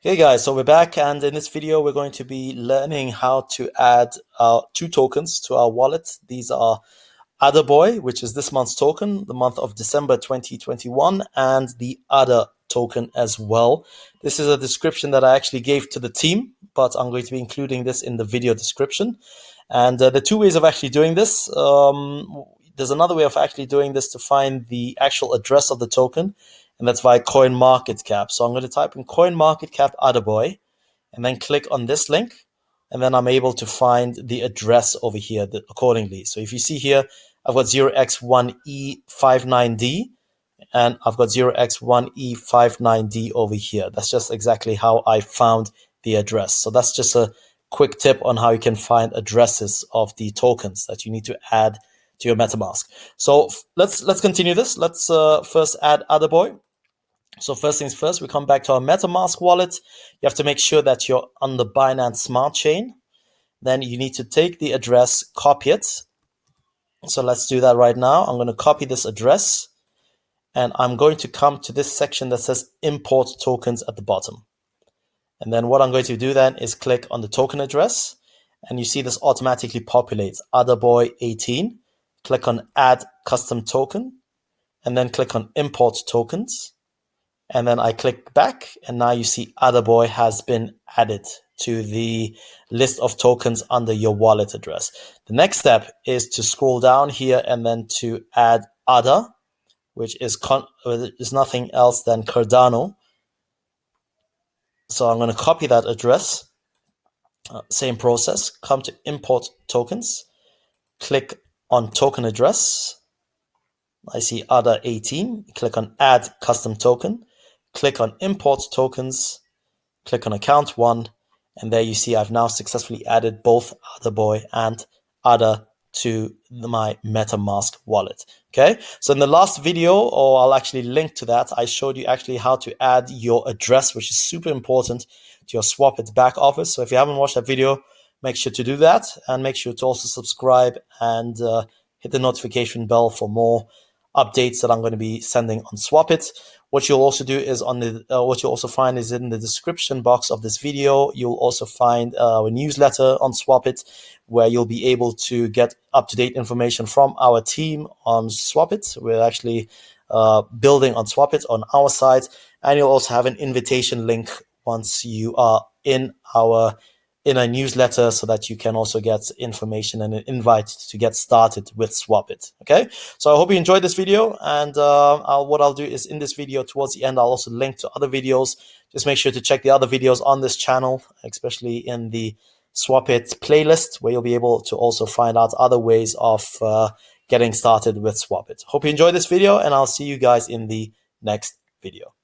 Hey guys, so we're back, and in this video we're going to be learning how to add two tokens to our wallet. These are AdaBoy, which is this month's token, the month of December 2021, and the ADA token as well. This is a description that I actually gave to the team, but I'm going to be including this in the video description. And the two ways of actually doing this, there's another way of actually doing this to find the actual address of the token, and that's via CoinMarketCap. So I'm going to type in CoinMarketCap AdaBoy and then click on this link, and then I'm able to find the address over here accordingly. So if you see here, I've got 0x1E59D and I've got 0x1E59D over here. That's just exactly how I found the address. So that's just a quick tip on how you can find addresses of the tokens that you need to add to your MetaMask. So let's continue this. Let's first add AdaBoy. So first things first, we come back to our MetaMask wallet. You have to make sure that you're on the Binance Smart Chain. Then you need to take the address, copy it. So let's do that right now. I'm going to copy this address, and I'm going to come to this section that says import tokens at the bottom. And then what I'm going to do then is click on the token address, and you see this automatically populates AdaBoy 18. Click on add custom token, and then click on import tokens. And then I click back, and now you see AdaBoy has been added to the list of tokens under your wallet address. The next step is to scroll down here and then to add ADA, which is nothing else than Cardano. So I'm going to copy that address. Same process. Come to import tokens. Click on token address. I see ADA 18. Click on add custom token. Click on import tokens, click on account 1, and there you see I've now successfully added both AdaBoy and ADA to my MetaMask wallet. Okay, so in the last video, or I'll actually link to that, I showed you actually how to add your address, which is super important to your SwapIt back office. So if you haven't watched that video, make sure to do that, and make sure to also subscribe and hit the notification bell for more updates that I'm going to be sending on SwapIt. What you'll also do is what you'll also find is in the description box of this video. You'll also find a newsletter on SwapIt, where you'll be able to get up-to-date information from our team on SwapIt. We're actually building on SwapIt on our side, and you'll also have an invitation link once you are in a newsletter, so that you can also get information and an invite to get started with SwapIt. Okay, so I hope you enjoyed this video, and what I'll do is in this video towards the end, I'll also link to other videos. Just make sure to check the other videos on this channel, especially in the SwapIt playlist, where you'll be able to also find out other ways of getting started with SwapIt. Hope you enjoyed this video, and I'll see you guys in the next video.